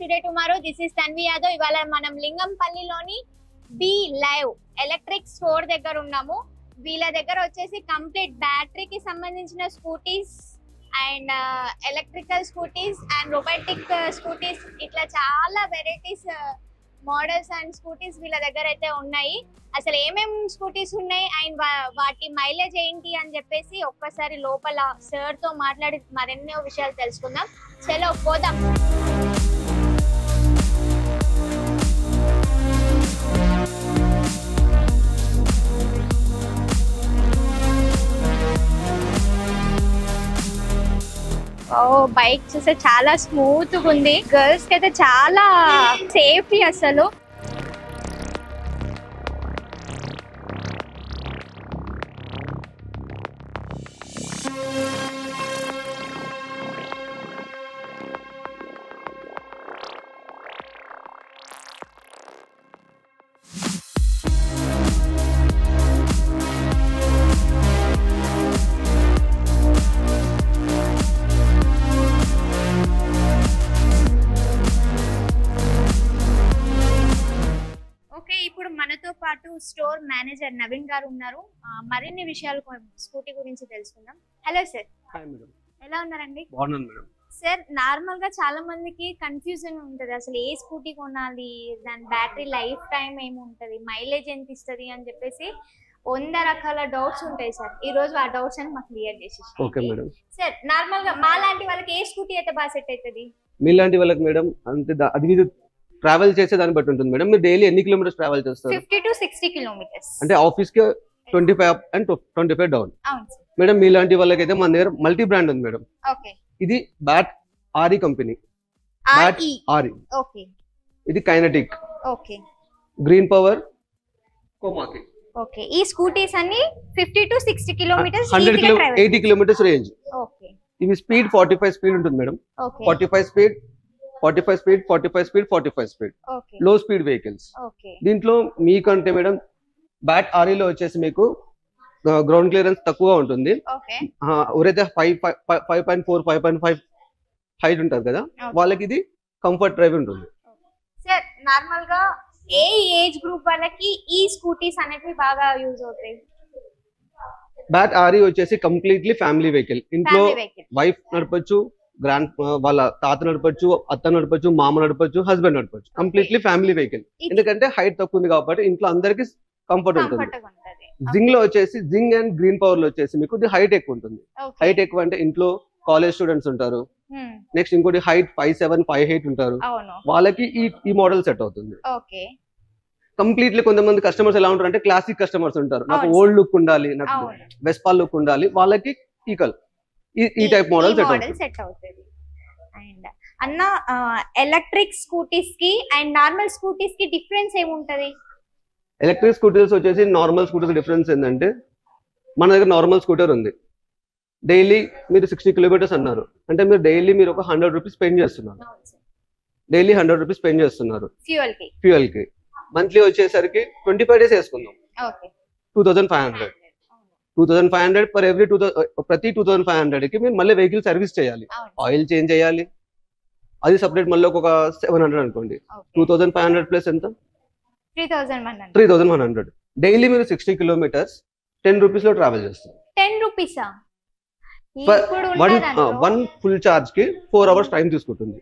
Today tomorrow. This is Tanvi Yadav. ఇవాళ మనం లింగంపల్లిలోని B live electric store దగ్గర ఉన్నాము. వీళ్ళ దగ్గర వచ్చేసి కంప్లీట్ బ్యాటరీకి సంబంధించిన scooties and electrical scooties and robotic scooties, ఇట్లా చాలా వెరైటీస్ మోడల్స్ అండ్ స్కూటీస్ వీళ్ళ దగ్గర అయితే ఉన్నాయి. అసలు ఏమేం స్కూటీస్ ఉన్నాయి అండ్ వాటి మైలేజ్ ఏంటి అని చెప్పేసి ఒక్కసారి లోపల సార్ తో మాట్లాడి మరెన్నో విషయాలు తెలుసుకుందాం. చలో పోదాం. బైక్ చూస్తే చాలా స్మూత్ గా ఉంది. గర్ల్స్ కి అయితే చాలా సేఫ్టీ అసలు. ఇప్పుడు మనతో పాటు స్టోర్ మేనేజర్ నవీన్ గారు ఉన్నారు. మరిన్ని విషయాలు స్కూటీ గురించి తెలుసుకుందాం. Hello sir. Hi madam. ఎలా ఉన్నారండి? బాగున్నాను మేడం. సార్, నార్మల్ గా చాలా మందికి కన్ఫ్యూజన్ ఉంటది, అసలు ఏ స్కూటీ కొనాలి, దాని బ్యాటరీ లైఫ్ టైం ఏముంటది, మైలేజ్ ఎంత ఇస్తుంది అని చెప్పేసి 100 రకాల డౌట్స్ ఉంటాయి సార్. ఈ రోజు ఆ డౌట్స్ అని మాకు క్లియర్ చేసేసి. Okay madam. సార్, నార్మల్ గా మా లాంటి వాళ్ళకి ఏ స్కూటీ అయితే బాగా సెట్ అవుతుంది? మీలాంటి వాళ్ళకి మేడం అంటే అది మీరు ట్రావెల్ చేసే దాన్ని బట్టి ఉంటుంది మేడం. మీరు డైలీ ఎన్ని కిలోమీటర్స్ ట్రావెల్ చేస్తారు? 50 to 60 కిలోమీటర్స్. అంటే ఆఫీస్ కి 25 అండ్ 25 డౌన్. అవును సార్. మేడం మీలాంటి వాళ్ళకైతే మన దగ్గర మల్టీ బ్రాండ్ ఉంది మేడం. ఓకే. ఇది Bat RE company. Bat RE. Okay. ఇది Kinetic. Okay. Green power, Komaki. Okay. ఈ స్కూటీస్ అన్ని 50 to 60 kilometres 80 kilometres range. Okay. ఇవి స్పీడ్ 45 స్పీడ్ ఉంటుంది madam. Okay. 45 speed, 45 speed, 45 speed, 45 speed. Okay. Low speed vehicles. Okay. దీంట్లో మీకంటే madam bat ఆర్ఈలో వచ్చేసి మీకు ground clearance తక్కువగా ఉంటుంది. ఓకే. ఎవరైతే 5.4, 5.5 హైట్ ఉంటారు కదా, వాళ్ళకి ఇది కంఫర్ట్ డ్రైవ్ ఉంటుంది. సార్, నార్మల్ గా ఏ ఏజ్ గ్రూప్ వాళ్ళకి ఈ స్కూటీస్ అనేవి బాగా యూజ్ అవుతాయి? బ్యాట్ ఆర్ఈ వచ్చేసి కంప్లీట్లీ ఫ్యామిలీ వెహికల్. ఇంట్లో వైఫ్ నడపచ్చు, వాళ్ళ తాత నడపచ్చు, అత్త నడపచ్చు, మామ నడపచ్చు, హస్బెండ్ నడపచ్చు. Completely family vehicle. ఎందుకంటే హైట్ తక్కువ ఉంది కాబట్టి ఇంట్లో అందరికి కంఫర్ట్ ఉంటుంది. జింగ్ లో వచ్చేసి జింగ్ అండ్ గ్రీన్ పవర్ లో వచ్చేసి మీకు హైట్ ఎక్కువ ఉంటుంది. హైట్ ఎక్కువ అంటే ఇంట్లో కాలేజ్ స్టూడెంట్స్ ఉంటారు. నెక్స్ట్ ఇంకోటి హైట్ 5'7", 5'8" ఉంటారు. వాళ్ళకి ఈ మోడల్ సెట్ అవుతుంది. కంప్లీట్లీ కొంతమంది కస్టమర్స్ ఎలా ఉంటారు అంటే క్లాసిక్ కస్టమర్స్ ఉంటారు. నాకు ఓల్డ్ లుక్ ఉండాలి, నాకు వెస్పా లుక్ ఉండాలి, వాళ్ళకి ఈ టైప్ మోడల్ సెట్ అవుతుంది. అండ్ అన్న, ఎలక్ట్రిక్ స్కూటీస్ కి అండ్ నార్మల్ స్కూటీస్ కి డిఫరెన్స్ ఏముంటది? ఎలక్ట్రిక్ స్కూటర్స్ వచ్చేసి నార్మల్ స్కూటర్స్ డిఫరెన్స్ ఏంటంటే మన దగ్గర నార్మల్ స్కూటర్ ఉంది. డైలీ మీరు 60 కిలోమీటర్స్ అన్నారు అంటే మీరు డైలీ మీరు ఒక 100 రూపీస్ స్పెండ్ చేస్తున్నారు. డైలీ 100 రూపీస్ స్పెండ్ చేస్తున్నారు ఫ్యూయల్ కి. మంత్లీ వచ్చేసరికి 25 డేస్ వేసుకుందాం, 2500. 2500 పర్ ఎవ్రీ ప్రతి 2500 కి మీరు మళ్ళీ వెహికల్ సర్వీస్ చేయాలి, ఆయిల్ చేంజ్ చేయాలి. అది సపరేట్ మళ్ళీ ఒక 700 అనుకోండి. 2500 ప్లస్ ఎంత? 3100. డైలీ మీరు 60 కిలోమీటర్స్ 10 రూపీస్ లో ట్రావెల్ చేస్తారు. 10 రూపీసా? వన్ ఫుల్ చార్జ్ కి 4 అవర్స్ టైం తీసుకుంటుంది.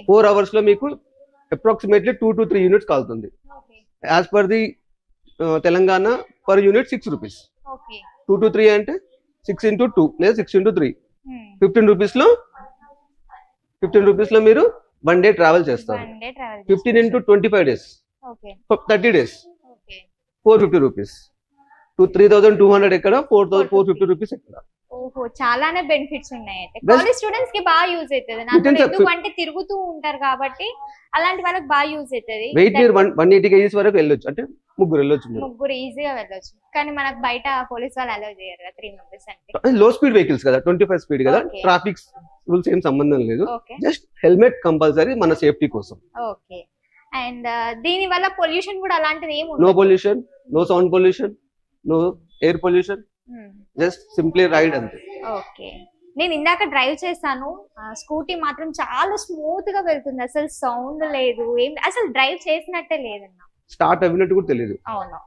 4 అవర్స్ లో మీకు అప్రాక్సిమేట్లీ 2 to 3 యూనిట్స్ కాలుతుంది. As per the Telangana per unit 6 rupees. 2 to 3 అంటే 6 into 2 లేదా 6 into 3 15 రూపీస్ లో మీరు 1 డే ట్రావెల్ చేస్తారు. 15 into 25 డేస్ 30 డేస్ 450 రూపీస్. 3200 ఎక్కడ, 450 రూపీస్ ఎక్కడ. ఓహో, చాలానే బెనిఫిట్స్ ఉన్నాయి. అయితే కాలేజ్ స్టూడెంట్స్ కి బాగా యూజ్ అవుతుంది. ఎందుకంటే తిరుగుతూ ఉంటారు కాబట్టి అలాంటి వాళ్ళకి బాగా యూజ్ అవుతుంది. వెయిట్ మీరు 180 kgs వరకు వెళ్ళొచ్చు, అంటే ముగ్గురు ఈజీగా వెళ్ళొచ్చు. కానీ మనకు బయట పోలీస్ వాళ్ళు అలౌ చేయరు కదా 3 మెంబర్స్ అంటే. లో స్పీడ్ వెహికల్స్ కదా, 25 స్పీడ్ కదా, ట్రాఫిక్ రూల్స్ ఏం సంబంధం లేదు. జస్ట్ హెల్మెట్ కంపల్సరీ మన సేఫ్టీ కోసం. ఓకే. అండ్ దీని వల్ల పొల్యూషన్ కూడా అలాంటిది ఏమి ఉండదు? No pollution, no sound pollution, no air pollution. Just simply ride అంతే. ఓకే. నేను ఇందాక డ్రైవ్ చేశాను, స్కూటీ మాత్రం చాలా స్మూత్ గా వెళ్తుంది, అసలు సౌండ్ లేదు, ఏం అసలు డ్రైవ్ చేసినట్టే లేదన్న. స్టార్ట్ అవ్వినట్టు కూడా తెలియదు. అవును.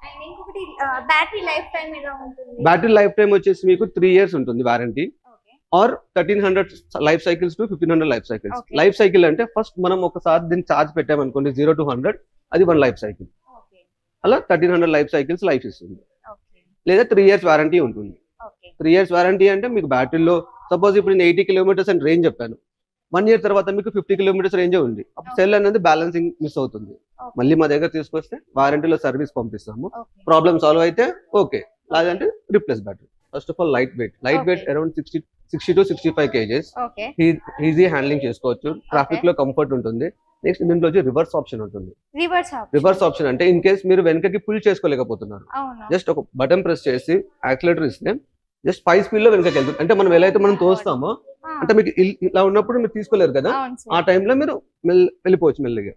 అండ్ ఇంకొకటి బ్యాటరీ లైఫ్ టైం ఎలా ఉంటుంది? బ్యాటరీ లైఫ్ టైం వచ్చేసి మీకు 3 years ఉంటుంది warranty, or 1300 life cycles to 1500 life cycles. Life cycle అంటే ఫస్ట్ మనం ఒకసారి దీన్ని ఛార్జ్ పెట్టామనుకోండి 0 to 100, అది 1 లైఫ్ సైకిల్. అలా 1300 లైఫ్ సైకిల్స్ లైఫ్ ఇస్తుంది. లేదా 3 years వారంటీ ఉంటుంది. 3 years వారంటీ అంటే మీకు బ్యాటరీలో సపోజ్ ఇప్పుడు నేను 80 kilometers అని రేంజ్ చెప్పాను, 1 year తర్వాత మీకు 50 kilometers రేంజ్ ఉంది. అప్పుడు సెల్ అనేది బ్యాలెన్సింగ్ మిస్ అవుతుంది. మళ్ళీ మా దగ్గర తీసుకొస్తే వారంటీలో సర్వీస్ పంపిస్తాము. ప్రాబ్లమ్ సాల్వ్ అయితే ఓకే, లేదంటే replace battery. First of all light weight around 60 to 65 kgs. Easy handling చేసుకోవచ్చు, ట్రాఫిక్ లో కంఫర్ట్ ఉంటుంది. నెక్స్ట్ దీంట్లో వచ్చి రివర్స్ ఆప్షన్ ఉంటుంది. రివర్స్ ఆప్షన్ అంటే ఇన్ కేస్ మీరు వెనకకి పుల్ చేసుకోలేకపోతున్నారు, జస్ట్ ఒక బటన్ ప్రెస్ చేసి యాక్సిలరేటర్ ఇస్తే జస్ట్ 5 speed లో వెనకకి వెళ్తుంది. అంటే మనం ఎలా అయితే మనం తోస్తామో, అంటే మీకు ఇలా ఉన్నప్పుడు మీరు తీసుకోలేరు కదా, ఆ టైంలో మీరు వెళ్ళిపోవచ్చు మెల్లిగా.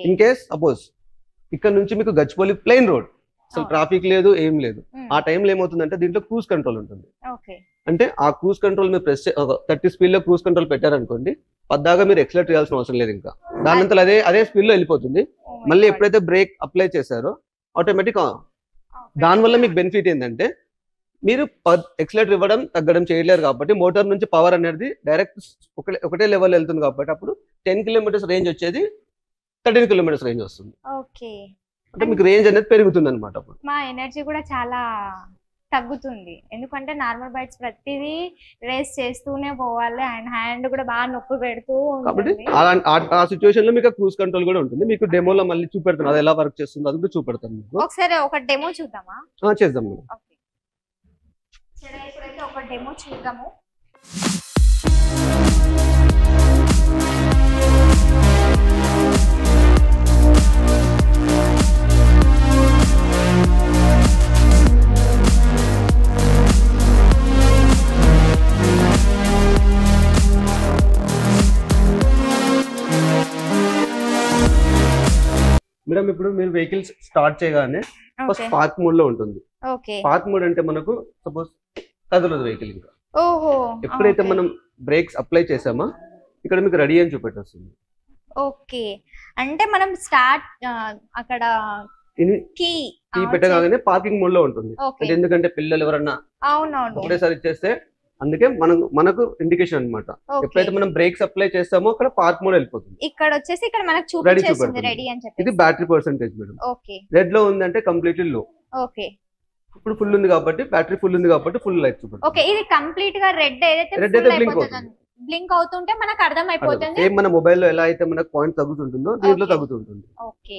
ఇన్ కేస్ సపోజ్ ఇక్కడ నుంచి మీకు గచ్చిబౌలి ప్లెయిన్ రోడ్, అసలు ట్రాఫిక్ లేదు ఏం లేదు, ఆ టైంలో ఏమవుతుందంటే దీంట్లో క్రూజ్ కంట్రోల్ ఉంటుంది. అంటే ఆ క్రూజ్ కంట్రోల్ మీరు ప్రెస్ 30 speed లో క్రూజ్ కంట్రోల్ పెట్టారనుకోండి, పద్దాగా మీరు ఎక్సలరేట్ చేయాల్సిన అవసరం లేదు. ఇంకా దానంతా అదే స్పీడ్ లో వెళ్ళిపోతుంది. మళ్ళీ ఎప్పుడైతే బ్రేక్ అప్లై చేశారో ఆటోమేటిక్, దానివల్ల మీకు బెనిఫిట్ ఏంటంటే మీరు ఎక్సలరేటర్ ఇవ్వడం తగ్గడం చేయలేరు కాబట్టి మోటార్ నుంచి పవర్ అనేది డైరెక్ట్ ఒకటే లెవెల్ వెళ్తుంది కాబట్టి అప్పుడు 10 kilometers రేంజ్ వచ్చేది 13 kilometers రేంజ్ వస్తుంది. అంటే మీకు రేంజ్ అనేది పెరుగుతుంది అనమాట. మా ఎనర్జీ కూడా చాలా తగ్గుతుంది, ఎందుకంటే నార్మల్ బైక్స్ ప్రతిదీ రేస్ చేస్తూనే పోవాలి అండ్ హ్యాండ్ కూడా బాగా నొప్పి పెడుతూ కాబట్టి ఆ సిచ్యువేషన్ లో మీకు క్రూజ్ కంట్రోల్ కూడా ఉంటుంది. మీకు డెమోలో మళ్ళీ చూపెడతాను అది ఎలా వర్క్ చేస్తుందో, అది కూడా చూపెడతాను మీకు. ఒకసారి ఒక డెమో చూద్దామా? చేద్దాం మేడం. సరే, ఇప్పుడైతే ఒక డెమో చూద్దాము. మేడం ఇప్పుడు మీరు వెహికల్స్ స్టార్ట్ చేయగానే ఫస్ట్ పార్క్ మోడ్ లో ఉంటుంది. పార్క్ మోడ్ అంటే మనకు సపోజ్ కదలదు వెహికల్. ఇంకా ఎప్పుడైతే మనం బ్రేక్స్ అప్లై చేసామో ఇక్కడ మీకు రెడీ అని చూపెట్టొస్తుంది. ఓకే, అంటే మనం స్టార్ట్ అక్కడ కీ పెట్టగానే పార్కింగ్ మోడ్ లో ఉంటుంది. ఎందుకంటే పిల్లలు ఎవరన్నా ఒకటేసారి ఇచ్చేస్తే, అందుకే మనకు ఇండికేషన్ అన్నమాట. ఎప్పుడైతే మనం బ్రేక్స్ అప్లై చేస్తామో అక్కడ పార్క్ మోడ్ వెళ్ళిపోతుంది. ఇక్కడ వచ్చేసి ఇక్కడ మనకు చూపిస్తుంది రెడీ అని చెప్పి. ఇది బ్యాటరీ పర్సెంటేజ్ మేడం. రెడ్ లో ఉందంటే కంప్లీట్లీ లో. ఓకే, ఇప్పుడు ఫుల్ ఉంది కాబట్టి బ్యాటరీ ఫుల్ ఉంది కాబట్టి ఫుల్ లైట్ చూపిస్తుంది. ఓకే, ఇది కంప్లీట్ గా రెడ్ ఏదైతే బ్లింక్ అవుతుంటే మనకు అర్థం అయిపోతుంది. మన మొబైల్ లో ఎలా అయితే మనకు పాయింట్ తగ్గుతుంటుందో దీంట్లో తగ్గుతుంటుంది.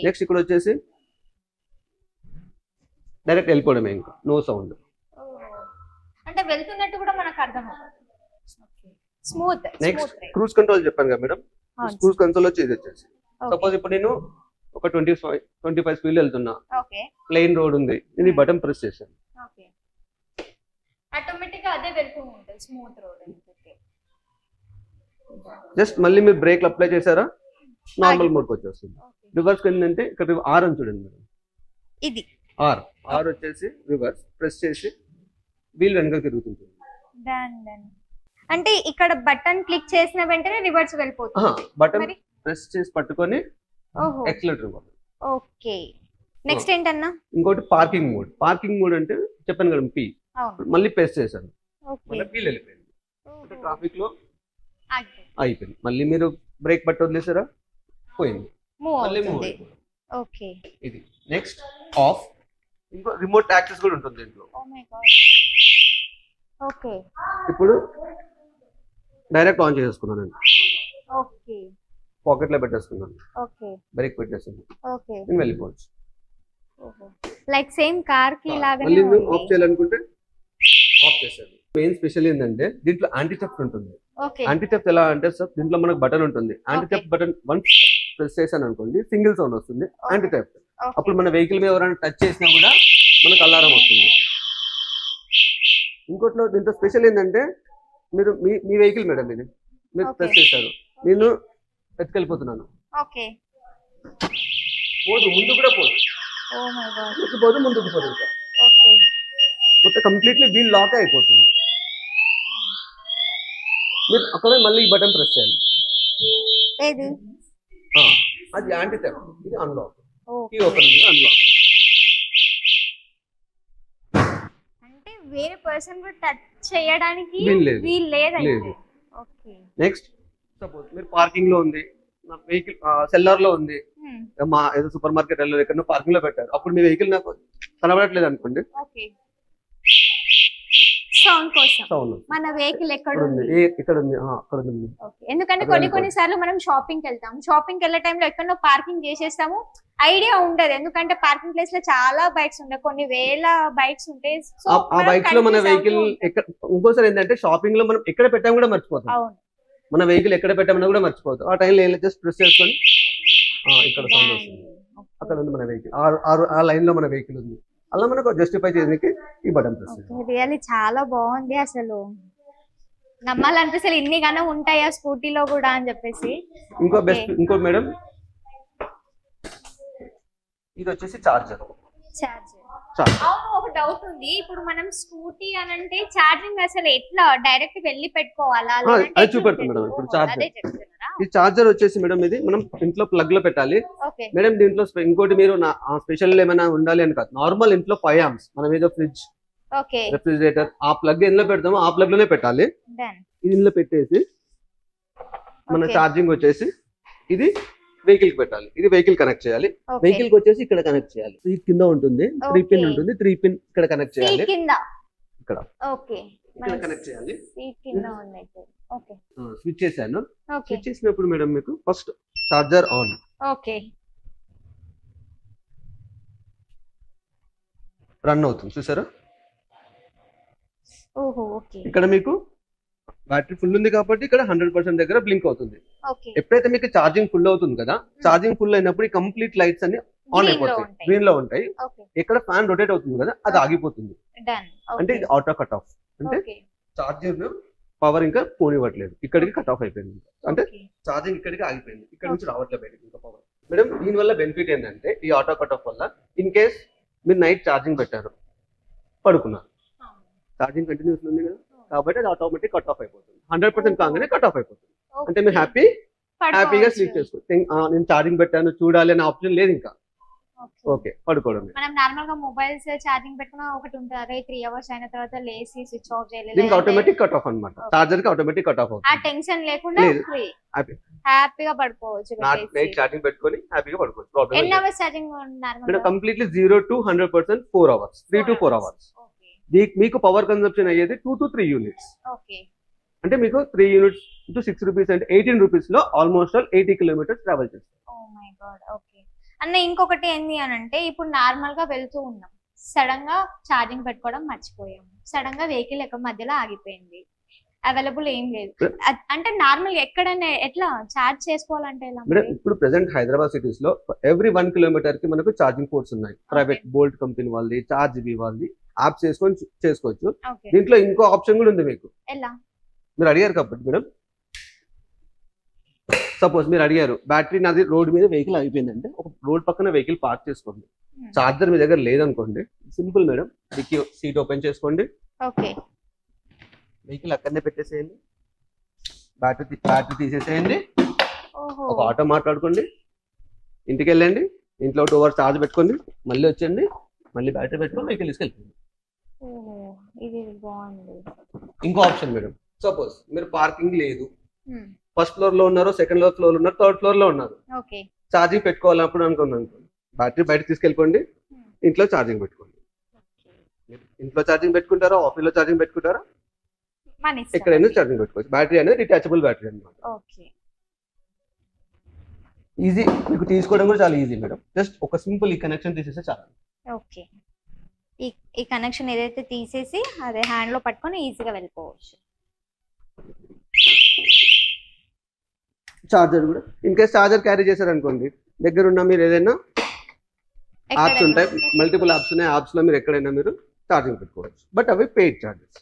నెక్స్ట్ ఇక్కడ వచ్చేసి డైరెక్ట్ వెళ్ళిపోవడమే, ఇంకా నో సౌండ్. అంటే వెళ్తున్నట్టు కూడా మనకు అర్థం అవుతుంది. స్మూత్. నెక్స్ట్ క్రూజ్ కంట్రోల్ చెప్పాను కదా మేడం. క్రూజ్ కంట్రోల్ వచ్చి ఇది వచ్చేసి సపోజ్ ఇప్పుడు నేను ఒక 25 speed లో వెళ్తున్నా, ప్లెయిన్ రోడ్ ఉంది, నేను ఈ బటన్ ప్రెస్ చేశాను, ఆటోమేటిక్ గా అదే వెళ్తూ ఉంటుంది స్మూత్ రోడ్. జస్ట్ మళ్ళీ మీరు బ్రేక్ అప్లై చేశారా నార్మల్ మోడ్ కి వచ్చేస్తుంది. రివర్స్ ఏంటంటే ఇక్కడ ఆర్ అని చూడండి మేడం, ఇది ఆర్ వచ్చేసి రివర్స్ ప్రెస్ చేసి వీల్ వెనక తిరుగుతుంది. అంటే ఇక్కడ బటన్ క్లిక్ చేసిన వెంటనే రివర్స్ వెళ్ళిపోతుంది. బటన్ ప్రెస్ చేసి పట్టుకొని ఎక్సలరేటర్ ఇవ్వాలి. ఓకే, నెక్స్ట్ ఏంటన్నా? ఇంకోటి పార్కింగ్ మోడ్. పార్కింగ్ మోడ్ అంటే చెప్పాను కదా పి, మళ్ళీ ప్రెస్ చేశాను మళ్ళీ వీల్ వెళ్ళిపోయింది. అంటే ట్రాఫిక్ లో అయిపోయింది. మళ్ళీ మీరు బ్రేక్ పట్టు వదిలేసారా పోయింది, మళ్ళీ మూవ్ అయిపోయింది. ఓకే, ఇది నెక్స్ట్ ఆఫ్. ఇంకో రిమోట్ యాక్సెస్ కూడా ఉంటుంది దీంట్లో. ఓకే, ఇప్పుడు డైరెక్ట్ ఆన్ చేసేసుకున్నాను నేను. ఓకే, పాకెట్ లో పెట్టేసుకున్నాను. ఓకే, బ్రేక్ పెట్టేసాను. ఓకే, నేను వెళ్ళిపోవచ్చు. లైక్ సేమ్ కార్ కి లాగానే. మళ్ళీ ఆఫ్ చేయాలనుకుంటే ఆఫ్ చేశాను. మెయిన్ స్పెషల్ ఏంటంటే దీంట్లో యాంటీ థెఫ్ట్ ఉంటుంది. యాంటీ థెఫ్ట్ ఎలా అంటే సార్ దీంట్లో మనకు బటన్ ఉంటుంది. Anti theft button once press చేశాను అనుకోండి సింగిల్ సౌండ్ వస్తుంది యాంటీ థెఫ్ట్. అప్పుడు మన వెహికల్ మీద ఎవరైనా టచ్ చేసినా కూడా మనకు అలారం వస్తుంది. ఇంకోట్లో దీంట్లో స్పెషల్ ఏంటంటే మీరు మీ వెహికల్ మేడం ఇది మీరు ప్రెస్ చేశారు, నేను ఎత్తుకెళ్ళిపోతున్నాను, పోదు ముందు కూడా పోదు, పోదు ముందుకు పోదు, ఇంకా మొత్తం కంప్లీట్లీ వీల్ లాక్ అయిపోతుంది. మీరు అక్కడ మళ్ళీ ఈ బటన్ ప్రెస్ చేయాలి. ఏది అది యాంటీ థెఫ్ట్, ఇది అన్లాక్. ఓకే. కీ ఓపెన్ అన్లాక్. అంటే వేరే పర్సన్ కూడా టచ్ చేయడానికి వీల్లేదు. వీల్లేదు. ఓకే. నెక్స్ట్ సపోజ్ మీరు పార్కింగ్ లో ఉంది, నా వెహికల్ సెల్లార్ లో ఉంది, మా ఏదో సూపర్ మార్కెట్ వెళ్ళారు, ఎక్కడో పార్కింగ్ లో పెట్టారు, అప్పుడు మీ వెహికల్ నాకు కనబడట్లేదు అనుకోండి. ఓకే. సౌండ్ కోసం సౌండ్ మన వెహికల్ ఎక్కడ ఉంది, ఇక్కడ ఉంది, అక్కడ ఉంది. ఓకే. ఎందుకంటే కొన్ని సార్లు మనం షాపింగ్ వెళ్తాం, షాపింగ్ వెళ్ళే టైంలో ఎక్కడో పార్కింగ్ చేసేస్తాము, ఐడియా ఉండదు. ఎందుకంటే పార్కింగ్ ప్లేస్ లో చాలా బైక్స్ ఉంటాయి, కొన్ని వేల బైక్స్ ఉంటాయి. ఆ బైక్స్ లో మన వెహికల్ ఇంకోసారి ఏంటంటే షాపింగ్ లో మనం ఎక్కడ పెట్టాము కూడా మర్చిపోతాం. అవును, మన వెహికల్ ఎక్కడ పెట్టామన్నా కూడా మర్చిపోతాం. ఆ టైంలో ఏం జస్ట్ ప్రెస్ చేసుకొని ఇక్కడ సౌండ్ వస్తుంది, అక్కడ ఉంది మన వెహికల్, ఆ లైన్ లో మన వెహికల్ ఉంది. అలా మనకు జస్టిఫై చేయడానికి ఈ బటన్ ప్రెస్ చేయాలి. రియల్లీ చాలా బాగుంది. అసలు నమ్మాలనిపిస్తే ఇన్ని గానే ఉంటాయా స్కూటీలో కూడా అని చెప్పేసి. ఇంకో మేడం, ఇది వచ్చేసి చార్జర్. అవును, ఒక డౌట్ ఉంది. ఇప్పుడు మనం స్కూటీ అని అంటే ఛార్జింగ్ అసలు ఎట్లా డైరెక్ట్ వెళ్ళి పెట్టుకోవాలా? అది చూపెడతాం మేడం. ఇప్పుడు చార్జర్, ఈ చార్జర్ వచ్చేసి మేడం ఇది మనం ఇంట్లో ప్లగ్ లో పెట్టాలి మేడం. దీంట్లో ఇంకోటి మీరు స్పెషల్ ఏమైనా ఉండాలి అని కాదు, నార్మల్ ఇంట్లో 5 amps మనం ఏదో ఫ్రిడ్జ్, రెఫ్రిజిరేటర్ ఆ ప్లగ్ ఎందులో పెడతామో ఆ ప్లగ్ లోనే పెట్టాలి. ఇది ఇందులో పెట్టేసి మన ఛార్జింగ్ వచ్చేసి ఇది వెహికల్ కి పెట్టాలి. ఇది వెహికల్ కనెక్ట్ చేయాలి. వెహికల్ కి వచ్చేసి ఇక్కడ కనెక్ట్ చేయాలి. సీట్ కింద ఉంటుంది, 3 pin ఉంటుంది, 3 pin ఇక్కడ కనెక్ట్ చేయాలి. ఇక్కడ కనెక్ట్ చేయాలి. స్విచ్ చేశాను. స్విచ్ చేసినప్పుడు మేడం మీకు ఫస్ట్ చార్జర్ ఆన్. రన్ అవుతుంది చూసారా? ఇక్కడ మీకు బ్యాటరీ ఫుల్ ఉంది కాబట్టి ఇక్కడ 100% దగ్గర బ్లింక్ అవుతుంది. ఎప్పుడైతే మీకు ఛార్జింగ్ ఫుల్ అవుతుంది కదా, ఛార్జింగ్ ఫుల్ అయినప్పుడు ఈ కంప్లీట్ లైట్స్ అన్ని ఆన్ అయిపోతాయి, గ్రీన్ లో ఉంటాయి. ఇక్కడ ఫ్యాన్ రొటేట్ అవుతుంది కదా, అది ఆగిపోతుంది. అంటే ఇది ఆటో కట్ ఆఫ్, అంటే ఛార్జర్ పవర్ ఇంకా పోనివ్వట్లేదు, ఇక్కడికి కట్ ఆఫ్ అయిపోయింది. అంటే ఛార్జింగ్ ఇక్కడికి ఆగిపోయింది, ఇక్కడ నుంచి రావట్లేదు బయటకి ఇంకా పవర్. మేడం దీని వల్ల బెనిఫిట్ ఏంటంటే ఈ ఆటో కట్ ఆఫ్ వల్ల ఇన్ కేస్ మీరు నైట్ ఛార్జింగ్ పెట్టారు, పడుకున్నారు, ఛార్జింగ్ కంటిన్యూస్ ఉంది కదా, కాబట్టి అది ఆటోమేటిక్ కట్ ఆఫ్ అయిపోతుంది. 100% కాగానే కట్ ఆఫ్ అయిపోతుంది. అంటే మీరు హ్యాపీగా స్లీప్ చేసుకోవచ్చు. నేను ఛార్జింగ్ పెట్టాను చూడాలి అనే ఆప్షన్ లేదు ఇంకా. ఓకే, పడుకోవడం. మనం నార్మల్ గా మొబైల్స్ ఛార్జింగ్ పెట్టుకున్నా ఒకటి ఉంటుంది, 3 hours అయిన తర్వాత లేసి స్విచ్ ఆఫ్ చేయలేదు, దీనికి ఆటోమేటిక్ కట్ ఆఫ్ అన్నమాట. ఛార్జర్ కి ఆటోమేటిక్ కట్ ఆఫ్ అవుతుంది. ఆ టెన్షన్ లేకుండా హ్యాపీగా పడుకోవచ్చు. నైట్ ఛార్జింగ్ పెట్టుకొని హ్యాపీగా పడుకోవచ్చు. ప్రాబ్లం ఎన్ని hours charging normal? Completely 0 to 100% 4 hours, 3 to 4 hours. మీకు పవర్ కన్సంప్షన్ అయ్యేది 2 to 3 units. అంటే మీకు 3 units to 6 rupees అంటే 18 rupees లో ఆల్మోస్ట్ 80 kilometers ట్రావెల్ చేస్తారు. అన్న ఇంకొకటి ఏంది అని అంటే, ఇప్పుడు నార్మల్ గా వెళ్తూ ఉన్నాం, సడన్ గా ఛార్జింగ్ పెట్టుకోవడం మర్చిపోయాము, సడన్ గా వెహికల్ ఎక్కడ మధ్యలో ఆగిపోయింది, అవైలబుల్ ఏం లేదు అంటే నార్మల్ ఎక్కడైనా ఎట్లా ఛార్జ్ చేసుకోవాలంటే ఎలా? ఇప్పుడు ప్రెసెంట్ హైదరాబాద్ సిటీస్ లో ఎవ్రీ 1 kilometer కి మనకు ఛార్జింగ్ పోర్ట్స్ ఉన్నాయి. ప్రైవేట్ బోల్ట్ కంపెనీ వాళ్ళది, చార్జ్ వాళ్ళది యాప్స్ చేసుకొని చేసుకోవచ్చు. దీంట్లో ఇంకో ఆప్షన్ కూడా ఉంది మీకు. ఎలా? మీరు అడిగారు కాబట్టి మేడం, సపోజ్ మీరు అడిగారు బ్యాటరీ నాది రోడ్ మీద వెహికల్ అయిపోయిందంటే ఒక రోడ్ పక్కన వెహికల్ పార్క్ చేసుకోండి, చార్జర్ మీ దగ్గర లేదనుకోండి, simple madam, dicky seat open చేసుకోండి, వెహికల్ అక్కడనే పెట్టేసేయండి, బ్యాటరీ తీసేసేయండి, ఒక ఆటో మాట్లాడుకోండి, ఇంటికి వెళ్ళండి, ఇంట్లో 2 hours ఛార్జ్ పెట్టుకోండి, మళ్ళీ వచ్చండి, మళ్ళీ బ్యాటరీ పెట్టుకొని వెహికల్ తీసుకెళ్ళిపోయింది. ఇంకో ఆప్షన్ మేడం, సపోజ్ మీరు పార్కింగ్ లేదు, ఫస్ట్ ఫ్లోర్ లో ఉన్నారు, సెకండ్ ఫ్లోర్ ఉన్నారు, థర్డ్ ఫ్లోర్ లో ఉన్నారు, ఛార్జింగ్ పెట్టుకోవాలన్నప్పుడు అనుకున్నాను, బ్యాటరీ బయట తీసుకెళ్ళిపోండి, ఇంట్లో ఛార్జింగ్ పెట్టుకోండి. ఇంట్లో ఛార్జింగ్ పెట్టుకుంటారా, ఆఫీస్లో ఛార్జింగ్ పెట్టుకుంటారా, ఎక్కడైనా ఛార్జింగ్ పెట్టుకోవచ్చు. బ్యాటరీ అనేది డిటాచబుల్ బ్యాటరీ అనమాట. ఈజీ, మీకు తీసుకోవడం కూడా చాలా ఈజీ మేడం. జస్ట్ ఒక సింపుల్ ఈ కనెక్షన్ తీసేస్తే చాలా. ఓకే, ఈ కనెక్షన్ ఏదైతే తీసేసి అదే హ్యాండ్ లో పట్టుకొని ఈజీగా వెళ్ళిపోవచ్చు. చార్జర్ కూడా ఇన్ కేస్ చార్జర్ క్యారీ చేశారు అనుకోండి, దగ్గర ఉన్న మీరు ఏదైనా యాప్స్ ఉంటాయి, మల్టిపుల్ యాప్స్ ఉన్నాయి, యాప్స్ లో మీరు ఎక్కడైనా మీరు ఛార్జింగ్ పెట్టుకోవచ్చు. బట్ అవి paid charges.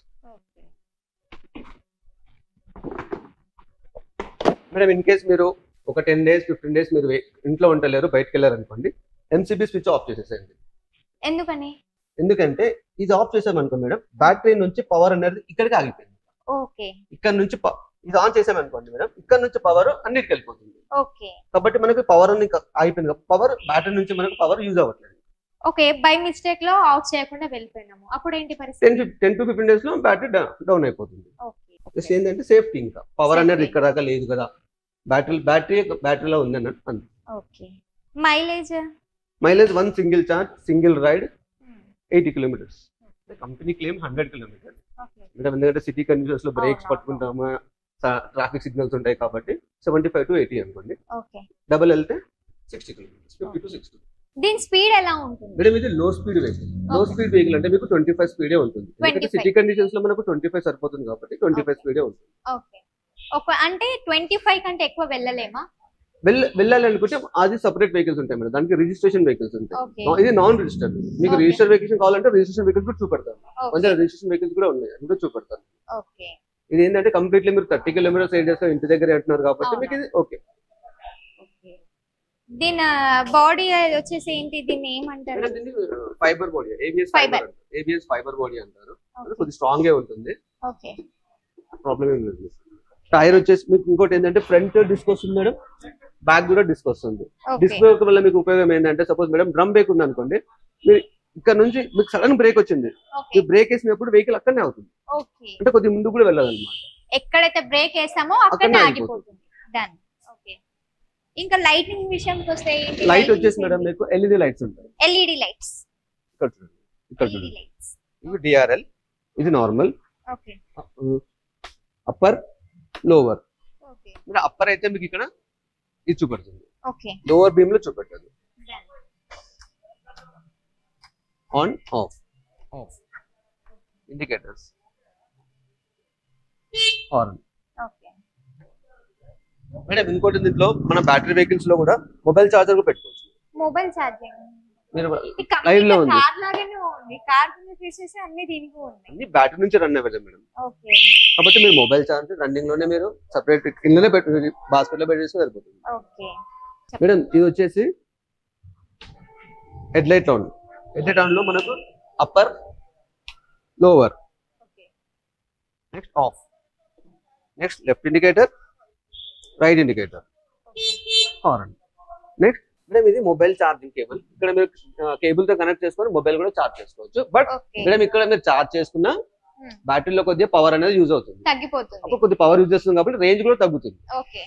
Madam in case మీరు ఒక 10 days 15 days మీరు ఇంట్లో ఉండలేరు, బయటకు వెళ్ళారు అనుకోండి, ఎంసీబీ స్విచ్ ఆఫ్ చేసేసేయండి. ఎందుకంటే ఇది ఆఫ్ చేసామనుకో మేడం, బ్యాటరీ నుంచి పవర్ అనేది ఇక్కడికి ఆగిపోయింది. ఇక్కడ నుంచి ఇది ఆన్ చేసామనుకోండి మేడం, ఇక్కడ నుంచి పవర్ అన్నిటికి వెళ్ళిపోతుంది. ఓకే కాబట్టి మనకి పవర్ అయిపోయింది, పవర్ బ్యాటరీ నుంచి మనకు పవర్ యూజ్ అవ్వట్లేదు. ఓకే బై మిస్టేక్ లో ఆఫ్ చేయకుండా వెళ్ళిపోయినాము, అప్పుడు ఏంటి పరిస్థితి? 10 to 15 days లో బ్యాటరీ డౌన్ అయిపోతుంది. ఓకే ఏంటంటే సేఫ్టీ, ఇంకా పవర్ అనేది Safety. ఇక్కడ దాకా లేదు కదా, బ్యాటరీలో ఉంది అన్నట్టు అంతే. Okay mileage mileage 1 single charge single ride 80 kilometres. Company claim 100 kilometres. Okay ఎందుకంటే సిటీ కండిషన్స్ లో బ్రేక్స్ అవును. పట్టుకుంటామా, ట్రాఫిక్ సిగ్నల్స్ ఉంటాయి కాబట్టి 75 to 80 అనుకోండి. ఓకే డబుల్ వెళ్తే 60 కిలోమీటర్స్, 50 to 60. దీని స్పీడ్ ఎలా ఉంటుంది? మేడం ఇది లో స్పీడ్ వెహికల్. లో స్పీడ్ వెహికల్ అంటే మీకు 25 స్పీడే ఉంటుంది. ఎందుకంటే 25. సిటీ కండిషన్స్ లో మనకు 25 సరిపోతుంది కాబట్టి 25 స్పీడే ఉంటుంది. ఓకే అంటే 25 కంటే ఎక్కువ వెళ్ళలేమా? వెళ్ళాలనుకుంటే అది సపరేట్ వెహికల్స్ ఉంటాయి మేడం, దానికి రిజిస్ట్రేషన్ వెహికల్స్ ఉంటాయి. ఓకే ఇది నాన్ రిజిస్టర్డ్. మీకు Okay. రిజిస్టర్ వెహికల్స్ కావాలంటే రిజిస్ట్రేషన్ వెహికల్స్ కూడా చూపెడతాను. ఓకే కొంచెం రిజిస్ట్రేషన్ వెహికల్స్ కూడా ఉన్నాయి, అది కూడా చూపెడతాను. ఓకే ఇది ఏంటంటే కంప్లీట్లీ మీరు 30 కిలోమీటర్స్ రేడియస్ లో ఇంటి దగ్గర అంటున్నారు కాబట్టి అవునా. మీకు ఇది ఓకే. ఓకే దీని బాడీ వచ్చేసి ఏంటి, దీన్ని ఏమంటారు? మేడం దీన్ని fibre body, ABS Fiber. Fibre, ABS fibre body అంటారు. అది ఓకే కొద్దిగా స్ట్రాంగ్ గా ఉంటుంది, ఓకే ప్రాబ్లం ఏం లేదు. టైర్ వచ్చేసి మీకు ఇంకోటి ఏంటంటే ఫ్రంట్ డిస్క్ వస్తుంది మేడం, బ్యాక్ కూడా డిస్క్ వస్తుంది. డిస్క్ బ్రేక్ వల్ల మీకు ఉపయోగం ఏంటంటే సపోజ్ మేడం డ్రమ్ బ్రేక్ ఉంది అనుకోండి, మీరు ఇక్కడ నుంచి మీకు సడన్ బ్రేక్ వచ్చింది, ఓకే మీరు బ్రేక్ వేసినప్పుడు వెహికల్ అక్కడనే అవుతుంది, ఓకే అంటే కొద్దిగా ముందు కూడా వెళ్ళాలన్నమాట. ఎక్కడైతే బ్రేక్ వేసామో అక్కడనే అక్కడనే ఆగిపోతుంది. డన్. ఓకే ఇంకా లైటింగ్ విషయంకి వస్తే లైట్ వచ్చేసి మేడం మీకు ఎల్ఈడి లైట్స్ ఉంటాయి. LED lights. ఇక్కడ చూడండి, ఇక్కడ ఎల్ఈడి చూడండి, లైట్స్. ఇవి డిఆర్ఎల్, ఇది normal, okay upper lower. Okay మీరు అప్పర్ అయితే మీకు ఇక్కడ ఇది చూపెడుతుంది, ఓకే లోవర్ బీమ్ లో చూపెట్టదు. Done. On off indicators, horn. Okay madam ఇంకోటి దీంట్లో మన బ్యాటరీ వెహికల్స్ లో కూడా మొబైల్ చార్జర్ కూడా పెట్టుకోవచ్చు. మొబైల్ ఛార్జింగ్ మీరు లైవ్ లో ఉంది, కార్ లాగానే ఉంది, కార్ కింద తీసేసి అన్ని దీనికి ఉన్నాయి. అన్ని బ్యాటరీ నుంచి రన్ అవ్వదు మేడం. ఓకే కాబట్టి మీరు మొబైల్ చార్జర్ రన్నింగ్ లోనే మీరు సపరేట్ ఇళ్ళనే పెట్టి బాస్కెట్ లో పెట్టేసి సరిపోతుంది. ఓకే మేడం ఇది వచ్చేసి head light on. Head light on లో మనకు upper lower, okay next of, next left indicator, right indicator, horn. Next madam ఇది మొబైల్ ఛార్జింగ్ కేబుల్. ఇక్కడ మీరు కేబుల్ తో కనెక్ట్ చేసుకొని మొబైల్ కూడా ఛార్జ్ చేసుకోవచ్చు. బట్ ఓకే మేడం ఇక్కడ మీరు ఛార్జ్ చేసుకున్న బ్యాటరీలో కొద్దిగా పవర్ అనేది యూజ్ అవుతుంది, తగ్గిపోతుంది. అప్పుడు కొద్దిగా పవర్ యూజ్ చేస్తుంది కాబట్టి రేంజ్ కూడా తగ్గుతుంది. ఓకే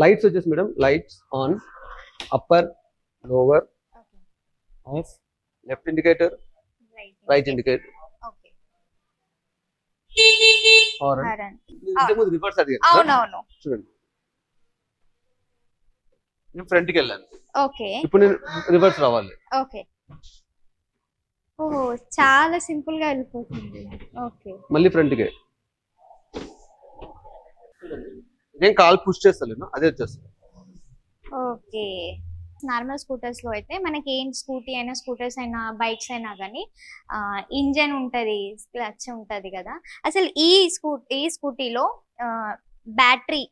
లైట్స్ వచ్చేసి madam lights on, upper lower, okay of, left indicator, right indicator, okay horn. Horn. ఇంతకుముందు రివర్స్ అడిగారు కదా? అవునవును. చూడండి నేను ఫ్రంట్ కి వెళ్ళాను, ఓకే ఇప్పుడు నేను రివర్స్ రావాలి. ఓకే ఓహో చాలా సింపుల్ గా వెళ్ళిపోతుంది. ఓకే మళ్ళీ ఫ్రంట్ కి, నేను కాల్ పుష్ చేస్తాను అదే వచ్చేస్తాను. ఓకే నార్మల్ స్కూటర్స్ లో అయితే మనకి ఏం స్కూటీ అయినా స్కూటర్స్ అయినా బైక్స్ అయినా కానీ ఇంజన్ ఉంటది, క్లచ్ ఉంటది కదా. అసలు ఈ స్కూటీలో బ్యాటరీ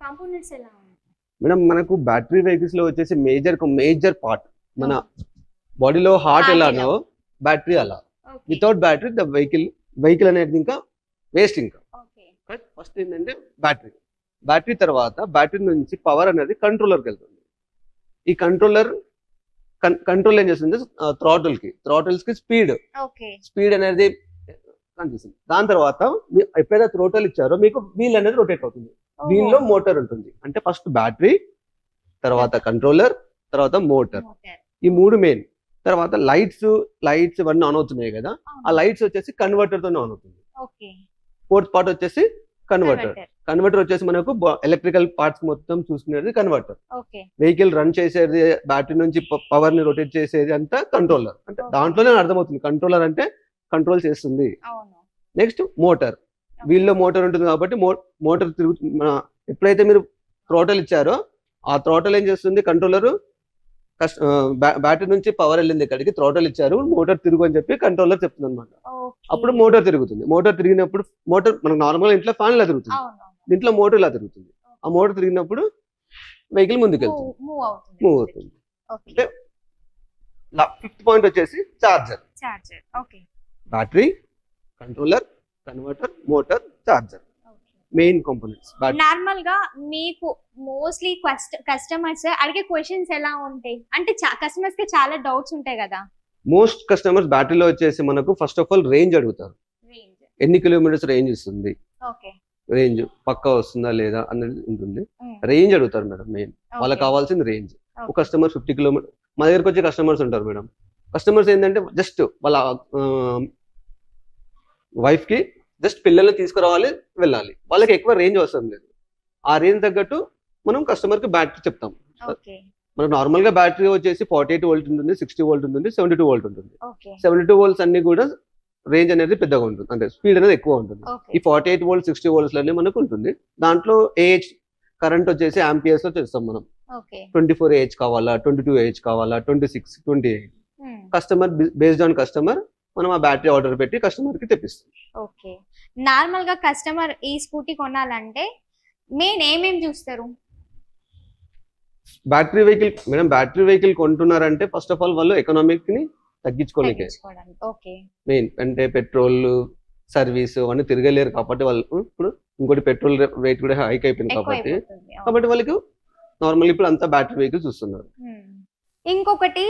కాంపోనెంట్స్ ఎలా ఉంటాయి? మేడం మనకు బ్యాటరీ వెహికల్స్ లో వచ్చేసి మేజర్ పార్ట్ మన బాడీలో హార్ట్ ఎలానో బ్యాటరీ అలా. వితౌట్ బ్యాటరీ ద వెహికల్ అనేది ఇంకా వేస్ట్. ఇంకా ఓకే ఫస్ట్ ఏంటంటే బ్యాటరీ తర్వాత బ్యాటరీ నుంచి పవర్ అనేది కంట్రోలర్కి వెళ్తుంది. ఈ కంట్రోల్ ఏం చేస్తుంది, థ్రాటిల్స్ కి స్పీడ్ అనేది కనిపిస్తుంది. దాని తర్వాత ఎప్పుడైతే థ్రోటల్ ఇచ్చారో మీకు వీల్ అనేది రొటేట్ అవుతుంది. దీనిలో మోటార్ ఉంటుంది, అంటే ఫస్ట్ బ్యాటరీ, తర్వాత కంట్రోలర్, తర్వాత మోటార్, ఈ మూడు మెయిన్. తర్వాత లైట్స్ ఇవన్నీ ఆన్ అవుతున్నాయి కదా, ఆ లైట్స్ వచ్చేసి కన్వర్టర్ తోనే ఆన్ అవుతుంది. ఫోర్త్ పార్ట్ వచ్చేసి కన్వర్టర్ వచ్చేసి మనకు ఎలక్ట్రికల్ పార్ట్స్ మొత్తం చూసుకునేది కన్వర్టర్. వెహికల్ రన్ చేసేది, బ్యాటరీ నుంచి పవర్ ని రొటేట్ చేసేది అంతా కంట్రోలర్. అంటే దాంట్లోనే అర్థమవుతుంది కంట్రోలర్ అంటే కంట్రోల్ చేస్తుంది. నెక్స్ట్ మోటార్, వీల్లో మోటార్ ఉంటుంది కాబట్టి మోటార్ ఎప్పుడైతే మీరు థ్రోటల్ ఇచ్చారో ఆ థ్రోటల్ ఏం చేస్తుంది, కంట్రోలర్ బ్యాటరీ నుంచి పవర్ వెళ్ళింది ఇక్కడికి, థ్రోటల్ ఇచ్చారు, మోటార్ తిరుగు అని చెప్పి కంట్రోలర్ చెప్తుంది అనమాట. అప్పుడు మోటార్ తిరుగుతుంది. మోటార్ తిరిగినప్పుడు మనకు నార్మల్ ఇంట్లో ఫ్యాన్ ఇలా తిరుగుతుంది, దీంట్లో మోటార్ ఇలా తిరుగుతుంది. ఆ మోటార్ తిరిగినప్పుడు వెహికల్ ముందుకు వెళ్తుంది, మూవ్ అవుతుంది. అంటే ఫిఫ్త్ పాయింట్ వచ్చేసి charger. Battery, controller, converter, motor, charger. Main components. Normal గా మీకు మోస్ట్లీ కస్టమర్స్ అడిగే క్వశ్చన్స్ ఎలా ఉంటాయి అంటే కస్టమర్స్ కి చాలా డౌట్స్ ఉంటాయి కదా. మోస్ట్ కస్టమర్స్ బ్యాటరీలో వచ్చేసి మనకు ఫస్ట్ ఆఫ్ ఆల్ రేంజ్ అడుగుతారు, ఎన్ని కిలోమీటర్స్ రేంజ్ ఇస్తుంది, రేంజ్ పక్కా వస్తుందా లేదా అనేది ఉంటుంది. రేంజ్ అడుగుతారు మేడం మెయిన్, వాళ్ళకి కావాల్సింది రేంజ్. ఒక కస్టమర్ 50 కిలోమీటర్ మా దగ్గరకు వచ్చే కస్టమర్స్ ఉంటారు మేడం. కస్టమర్స్ ఏంటంటే జస్ట్ వాళ్ళ వైఫ్ కి జస్ట్ పిల్లల్ని తీసుకురావాలి వెళ్ళాలి, వాళ్ళకి ఎక్కువ రేంజ్ అవసరం లేదు. ఆ రేంజ్ తగ్గట్టు మనం కస్టమర్ కి బ్యాటరీ చెప్తాం. మనకు నార్మల్ గా బ్యాటరీ వచ్చేసి 48 వోల్ట్ ఉంటుంది, 60 వోల్ట్ ఉంటుంది, 72 వోల్ట్ ఉంటుంది. 72 వోల్ట్స్ అన్ని కూడా రేంజ్ అనేది పెద్దగా ఉంటుంది, అంటే స్పీడ్ అనేది ఎక్కువ ఉంటుంది. ఈ 48 వోల్ట్ 60 వోల్ట్స్ లోనే మనకు ఉంటుంది. దాంట్లో ఏహెచ్ కరెంట్ వచ్చేసి ఆంపియర్స్ లో చేస్తాం మనం. 24 ఏహెచ్ కావాలా, 22 ఏహెచ్ కావాలా, 26, 28 కస్టమర్ బేస్డ్ ఆన్ కస్టమర్ మనం ఆ బ్యాటరీ ఆర్డర్ పెట్టి కస్టమర్ కి తెప్పిస్తాం. ఓకే, నార్మల్ గా కస్టమర్ ఈ స్కూటీ కొనాలంటే మెయిన్ ఏమేమి చూస్తారు? Battery vehicle madam, battery vehicle కొంటున్నారంటే ఫస్ట్ ఆఫ్ ఆల్ వాళ్ళు ఎకనామిక్ ని తగ్గించుకోలేకే మెయిన్, అంటే పెట్రోల్ సర్వీస్ అవన్నీ తిరగలేరు కాబట్టి వాళ్ళు ఇప్పుడు ఇంకోటి పెట్రోల్ రేట్ కూడా హైక్ అయిపోయింది కాబట్టి వాళ్ళకి నార్మల్ ఇప్పుడు అంతా బ్యాటరీ వెహికల్ చూస్తున్నారు. ఇంకొకటి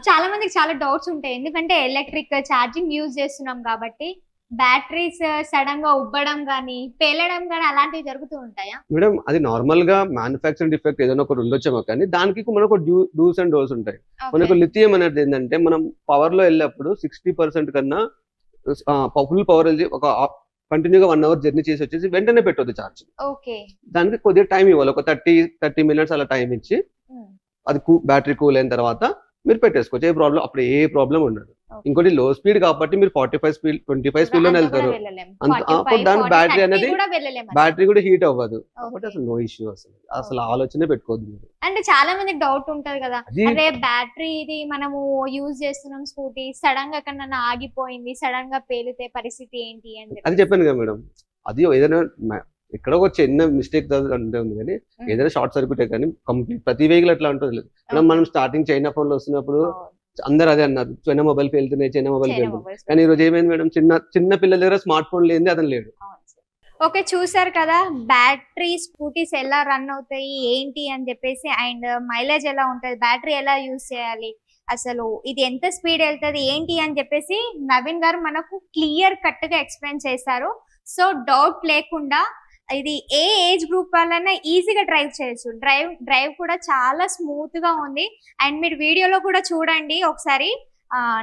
చాలా మందికి చాలా డౌట్స్ ఉంటాయి, ఎందుకంటే ఎలక్ట్రిక్ ఛార్జింగ్ యూజ్ చేస్తున్నాం కాబట్టి బ్యాటరీస్ సడన్ గా ఉబ్బడం గానీ పేలడం గానీ అలాంటివి జరుగుతూ ఉంటాయా? మేడం అది నార్మల్ గా మ్యానుఫాక్చరింగ్ డిఫెక్ట్ ఏదైనా ఒకటి ఉండొచ్చేమో, కానీ దానికి మనకు డూస్ అండ్ డోస్ ఉంటాయి. మనకు లిథియం అనేది ఏంటంటే మనం పవర్ లో వెళ్ళినప్పుడు 60% కన్నా ఫుల్ పవర్ వెళ్ళి ఒక కంటిన్యూగా 1 అవర్ జర్నీ చేసి వచ్చేసి వెంటనే పెట్టొద్దు ఛార్జ్. దానికి కొద్దిగా టైం ఇవ్వాలి, ఒక 30 మినిట్స్ అలా టైం ఇచ్చి అది బ్యాటరీ కూల్ అయిన తర్వాత మీరు పెట్టేసుకోవచ్చు, అప్పుడు ఏ ప్రాబ్లం ఉండదు. ఇంకోటి లో స్పీడ్ కాబట్టి మీరు 45 స్పీడ్ 25 స్పీడ్ లోనే వెళ్తారు, దాని బ్యాటరీ అనేది బ్యాటరీ కూడా హీట్ అవ్వదు కాబట్టి అసలు నో ఇష్యూ, అసలు ఆలోచనే పెట్టుకోవద్దు. అంటే చాలా మందికి డౌట్ ఉంటది కదా, అదే బ్యాటరీ ఇది మనము యూజ్ చేస్తున్నాం స్కూటీ సడన్ గా ఎక్కడన్నా ఆగిపోయింది, సడన్ గా పేలితే పరిస్థితి ఏంటి అని అది చెప్పాను కదా మేడం. అది ఏదైనా ఎక్కడో ఒక చిన్న మిస్టేక్ అంటే ఉంది, కానీ ఏదైనా షార్ట్ సర్క్యూట్ కానీ కంప్లీట్ ప్రతి వెహికల్ అట్లా ఉంటుంది. మనం స్టార్టింగ్ చైనా ఫోన్ లో వస్తున్నప్పుడు అందరు అదే అన్నారు, చైనా మొబైల్ పేలుతున్నాయి, చైనా మొబైల్ పేలుతున్నాయి. కానీ ఈ రోజు ఏమైంది మేడం, చిన్న పిల్లల దగ్గర స్మార్ట్ ఫోన్ లేని అతను లేడు. ఓకే, చూసారు కదా బ్యాటరీ స్కూటీస్ ఎలా రన్ అవుతాయి ఏంటి అని చెప్పేసి, అండ్ మైలేజ్ ఎలా ఉంటది, బ్యాటరీ ఎలా యూజ్ చేయాలి, అసలు ఇది ఎంత స్పీడ్ వెళ్తుంది ఏంటి అని చెప్పేసి నవీన్ గారు మనకు క్లియర్ కట్ గా ఎక్స్ప్లెయిన్ చేశారు. సో డౌట్ లేకుండా ఇది ఏ ఏజ్ గ్రూప్ వాళ్ళైనా ఈజీగా డ్రైవ్ చేయొచ్చు. డ్రైవ్ కూడా చాలా స్మూత్ గా ఉంది. అండ్ మీరు వీడియోలో కూడా చూడండి ఒకసారి,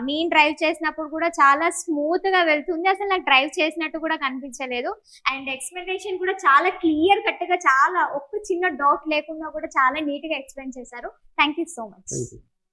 నేను డ్రైవ్ చేసినప్పుడు కూడా చాలా స్మూత్ గా వెళ్తుంది, అసలు నాకు డ్రైవ్ చేసినట్టు కూడా కనిపించలేదు. అండ్ ఎక్స్ప్లెనేషన్ కూడా చాలా క్లియర్ కట్ గా, చాలా ఒక్క చిన్న డౌట్ లేకుండా కూడా చాలా నీట్ గా ఎక్స్ప్లెయిన్ చేశారు. Thank you so much.